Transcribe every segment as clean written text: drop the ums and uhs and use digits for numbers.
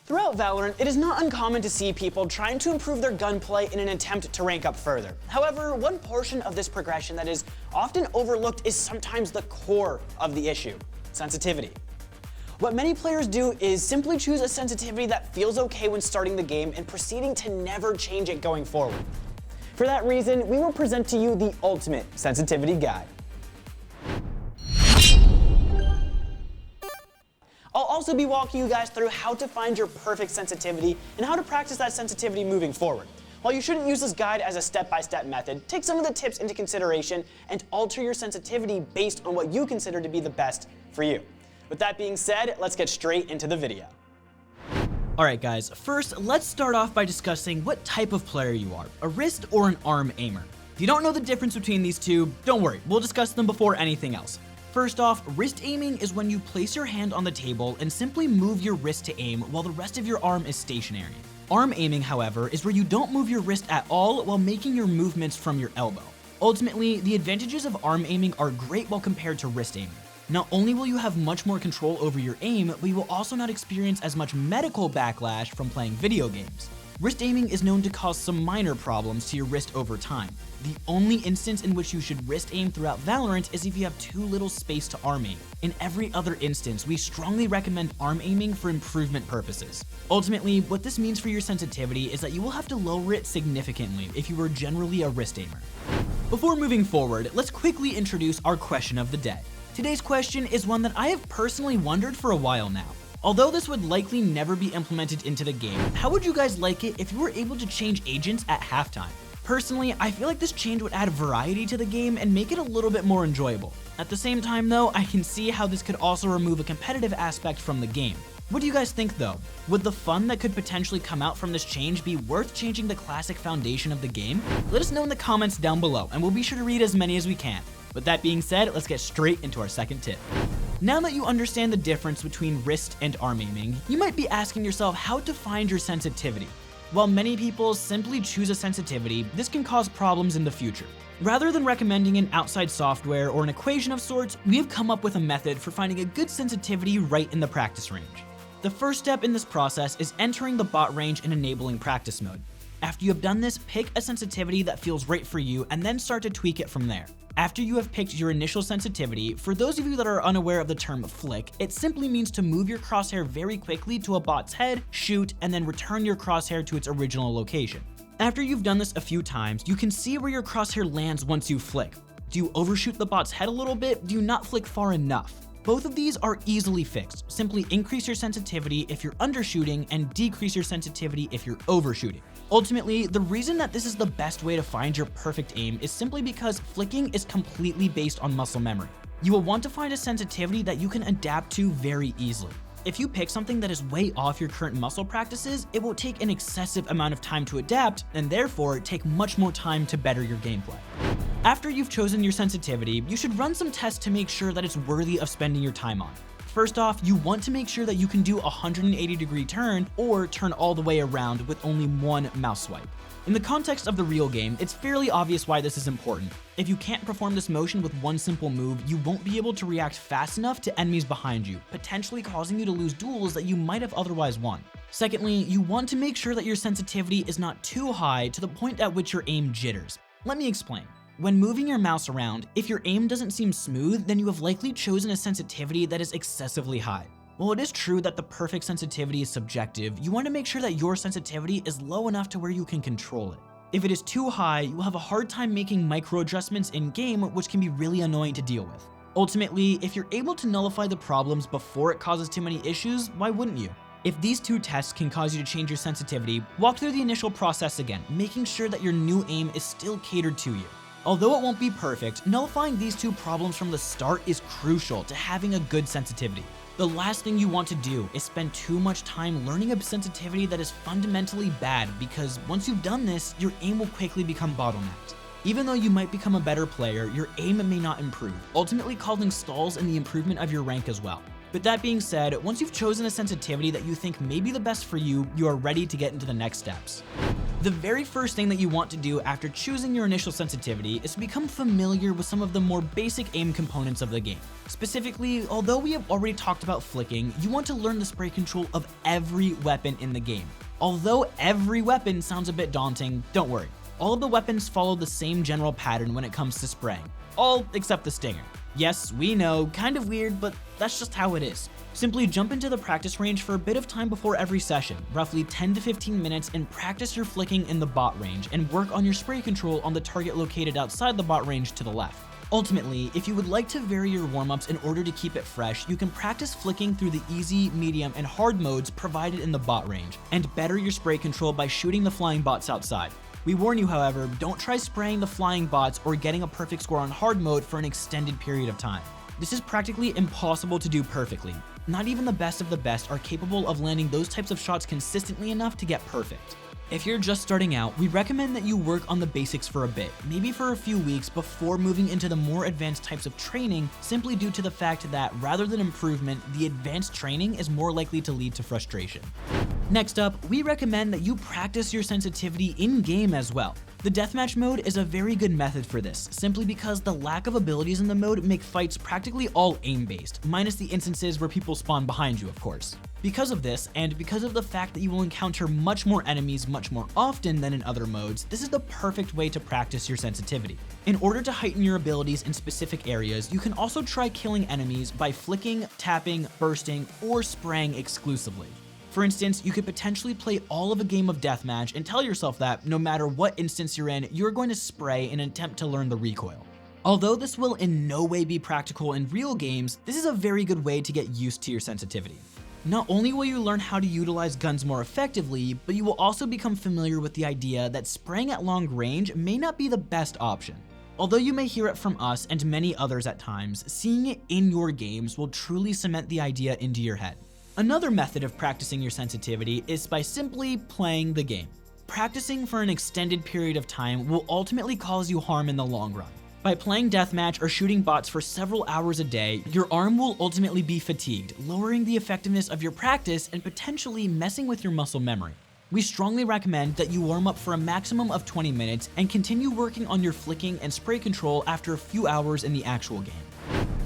Throughout Valorant, it is not uncommon to see people trying to improve their gunplay in an attempt to rank up further. However, one portion of this progression that is often overlooked is sometimes the core of the issue: sensitivity. What many players do is simply choose a sensitivity that feels okay when starting the game and proceeding to never change it going forward. For that reason, we will present to you the ultimate sensitivity guide. I'll also be walking you guys through how to find your perfect sensitivity and how to practice that sensitivity moving forward. While you shouldn't use this guide as a step-by-step method, take some of the tips into consideration and alter your sensitivity based on what you consider to be the best for you. With that being said, let's get straight into the video. Alright guys, first let's start off by discussing what type of player you are, a wrist or an arm aimer. If you don't know the difference between these two, don't worry, we'll discuss them before anything else. First off, wrist aiming is when you place your hand on the table and simply move your wrist to aim while the rest of your arm is stationary. Arm aiming, however, is where you don't move your wrist at all while making your movements from your elbow. Ultimately, the advantages of arm aiming are great while compared to wrist aiming. Not only will you have much more control over your aim, but you will also not experience as much medical backlash from playing video games. Wrist aiming is known to cause some minor problems to your wrist over time. The only instance in which you should wrist aim throughout Valorant is if you have too little space to arm aim. In every other instance, we strongly recommend arm aiming for improvement purposes. Ultimately, what this means for your sensitivity is that you will have to lower it significantly if you were generally a wrist aimer. Before moving forward, let's quickly introduce our question of the day. Today's question is one that I have personally wondered for a while now. Although this would likely never be implemented into the game, how would you guys like it if you were able to change agents at halftime? Personally, I feel like this change would add variety to the game and make it a little bit more enjoyable. At the same time though, I can see how this could also remove a competitive aspect from the game. What do you guys think though? Would the fun that could potentially come out from this change be worth changing the classic foundation of the game? Let us know in the comments down below and we'll be sure to read as many as we can. With that being said, let's get straight into our second tip. Now that you understand the difference between wrist and arm aiming, you might be asking yourself how to find your sensitivity. While many people simply choose a sensitivity, this can cause problems in the future. Rather than recommending an outside software or an equation of sorts, we have come up with a method for finding a good sensitivity right in the practice range. The first step in this process is entering the bot range and enabling practice mode. After you have done this, pick a sensitivity that feels right for you and then start to tweak it from there. After you have picked your initial sensitivity, for those of you that are unaware of the term flick, it simply means to move your crosshair very quickly to a bot's head, shoot, and then return your crosshair to its original location. After you've done this a few times, you can see where your crosshair lands once you flick. Do you overshoot the bot's head a little bit? Do you not flick far enough? Both of these are easily fixed. Simply increase your sensitivity if you're undershooting and decrease your sensitivity if you're overshooting. Ultimately, the reason that this is the best way to find your perfect aim is simply because flicking is completely based on muscle memory. You will want to find a sensitivity that you can adapt to very easily. If you pick something that is way off your current muscle practices, it will take an excessive amount of time to adapt and therefore take much more time to better your gameplay. After you've chosen your sensitivity, you should run some tests to make sure that it's worthy of spending your time on. First off, you want to make sure that you can do a 180-degree turn or turn all the way around with only one mouse swipe. In the context of the real game, it's fairly obvious why this is important. If you can't perform this motion with one simple move, you won't be able to react fast enough to enemies behind you, potentially causing you to lose duels that you might have otherwise won. Secondly, you want to make sure that your sensitivity is not too high to the point at which your aim jitters. Let me explain. When moving your mouse around, if your aim doesn't seem smooth, then you have likely chosen a sensitivity that is excessively high. While it is true that the perfect sensitivity is subjective, you want to make sure that your sensitivity is low enough to where you can control it. If it is too high, you will have a hard time making micro adjustments in game, which can be really annoying to deal with. Ultimately, if you're able to nullify the problems before it causes too many issues, why wouldn't you? If these two tests can cause you to change your sensitivity, walk through the initial process again, making sure that your new aim is still catered to you. Although it won't be perfect, nullifying these two problems from the start is crucial to having a good sensitivity. The last thing you want to do is spend too much time learning a sensitivity that is fundamentally bad, because once you've done this, your aim will quickly become bottlenecked. Even though you might become a better player, your aim may not improve, ultimately causing stalls in the improvement of your rank as well. With that being said, once you've chosen a sensitivity that you think may be the best for you, you are ready to get into the next steps. The very first thing that you want to do after choosing your initial sensitivity is to become familiar with some of the more basic aim components of the game. Specifically, although we have already talked about flicking, you want to learn the spray control of every weapon in the game. Although every weapon sounds a bit daunting, don't worry. All of the weapons follow the same general pattern when it comes to spraying. All except the Stinger. Yes, we know, kind of weird, but that's just how it is. Simply jump into the practice range for a bit of time before every session, roughly 10 to 15 minutes, and practice your flicking in the bot range and work on your spray control on the target located outside the bot range to the left. Ultimately, if you would like to vary your warm-ups in order to keep it fresh, you can practice flicking through the easy, medium, and hard modes provided in the bot range, and better your spray control by shooting the flying bots outside. We warn you, however, don't try spraying the flying bots or getting a perfect score on hard mode for an extended period of time. This is practically impossible to do perfectly. Not even the best of the best are capable of landing those types of shots consistently enough to get perfect. If you're just starting out, we recommend that you work on the basics for a bit, maybe for a few weeks before moving into the more advanced types of training, simply due to the fact that rather than improvement, the advanced training is more likely to lead to frustration. Next up, we recommend that you practice your sensitivity in-game as well. The deathmatch mode is a very good method for this, simply because the lack of abilities in the mode make fights practically all aim-based, minus the instances where people spawn behind you, of course. Because of this, and because of the fact that you will encounter much more enemies much more often than in other modes, this is the perfect way to practice your sensitivity. In order to heighten your abilities in specific areas, you can also try killing enemies by flicking, tapping, bursting, or spraying exclusively. For instance, you could potentially play all of a game of deathmatch and tell yourself that no matter what instance you're in, you're going to spray in an attempt to learn the recoil. Although this will in no way be practical in real games, this is a very good way to get used to your sensitivity. Not only will you learn how to utilize guns more effectively, but you will also become familiar with the idea that spraying at long range may not be the best option. Although you may hear it from us and many others at times, seeing it in your games will truly cement the idea into your head. Another method of practicing your sensitivity is by simply playing the game. Practicing for an extended period of time will ultimately cause you harm in the long run. By playing deathmatch or shooting bots for several hours a day, your arm will ultimately be fatigued, lowering the effectiveness of your practice and potentially messing with your muscle memory. We strongly recommend that you warm up for a maximum of 20 minutes and continue working on your flicking and spray control after a few hours in the actual game.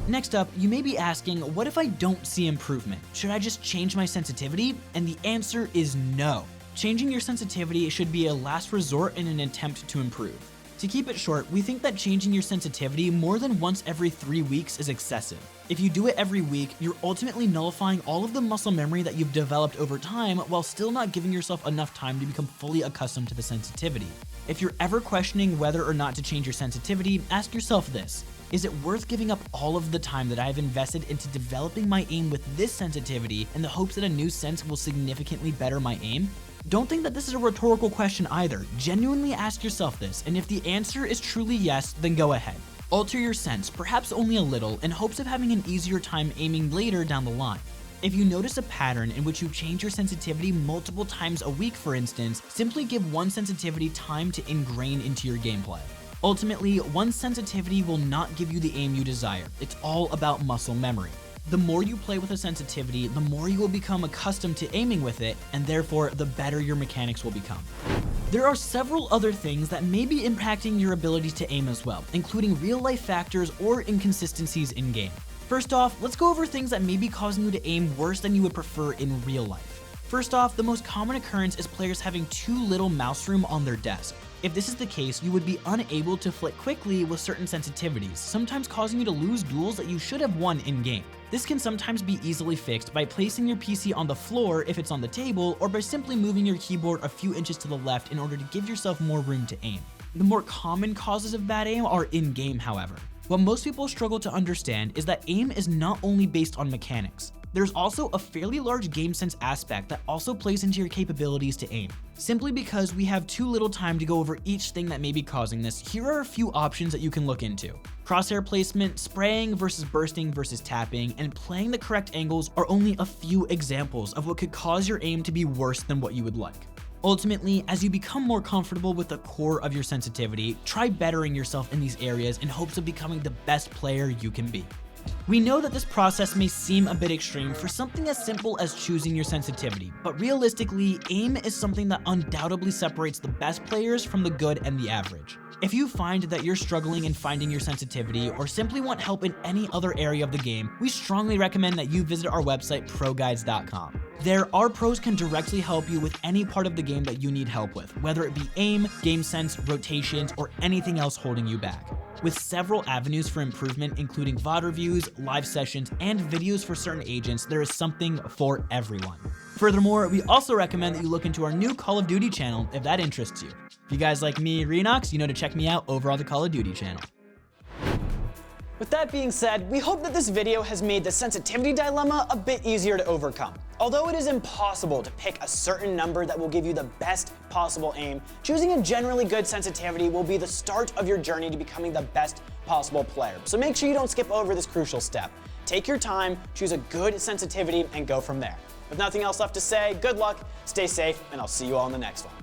Next up, you may be asking, what if I don't see improvement? Should I just change my sensitivity? And the answer is no. Changing your sensitivity should be a last resort in an attempt to improve. To keep it short, we think that changing your sensitivity more than once every 3 weeks is excessive. If you do it every week, you're ultimately nullifying all of the muscle memory that you've developed over time while still not giving yourself enough time to become fully accustomed to the sensitivity. If you're ever questioning whether or not to change your sensitivity, ask yourself this. Is it worth giving up all of the time that I have invested into developing my aim with this sensitivity in the hopes that a new sense will significantly better my aim? Don't think that this is a rhetorical question either. Genuinely ask yourself this, and if the answer is truly yes, then go ahead. Alter your sense, perhaps only a little, in hopes of having an easier time aiming later down the line. If you notice a pattern in which you change your sensitivity multiple times a week, for instance, simply give one sensitivity time to ingrain into your gameplay. Ultimately, one sensitivity will not give you the aim you desire. It's all about muscle memory. The more you play with a sensitivity, the more you will become accustomed to aiming with it, and therefore the better your mechanics will become. There are several other things that may be impacting your ability to aim as well, including real-life factors or inconsistencies in-game. First off, let's go over things that may be causing you to aim worse than you would prefer in real life. First off, the most common occurrence is players having too little mouse room on their desk. If this is the case, you would be unable to flick quickly with certain sensitivities, sometimes causing you to lose duels that you should have won in-game. This can sometimes be easily fixed by placing your PC on the floor if it's on the table, or by simply moving your keyboard a few inches to the left in order to give yourself more room to aim. The more common causes of bad aim are in-game, however. What most people struggle to understand is that aim is not only based on mechanics. There's also a fairly large game sense aspect that also plays into your capabilities to aim. Simply because we have too little time to go over each thing that may be causing this, here are a few options that you can look into. Crosshair placement, spraying versus bursting versus tapping, and playing the correct angles are only a few examples of what could cause your aim to be worse than what you would like. Ultimately, as you become more comfortable with the core of your sensitivity, try bettering yourself in these areas in hopes of becoming the best player you can be. We know that this process may seem a bit extreme for something as simple as choosing your sensitivity, but realistically, aim is something that undoubtedly separates the best players from the good and the average. If you find that you're struggling in finding your sensitivity or simply want help in any other area of the game, we strongly recommend that you visit our website ProGuides.com. There, our pros can directly help you with any part of the game that you need help with, whether it be aim, game sense, rotations, or anything else holding you back. With several avenues for improvement, including VOD reviews, live sessions, and videos for certain agents, there is something for everyone. Furthermore, we also recommend that you look into our new Call of Duty channel if that interests you. If you guys like me, Renox, you know to check me out over on the Call of Duty channel. With that being said, we hope that this video has made the sensitivity dilemma a bit easier to overcome. Although it is impossible to pick a certain number that will give you the best possible aim, choosing a generally good sensitivity will be the start of your journey to becoming the best possible player. So make sure you don't skip over this crucial step. Take your time, choose a good sensitivity, and go from there. With nothing else left to say, good luck, stay safe, and I'll see you all in the next one.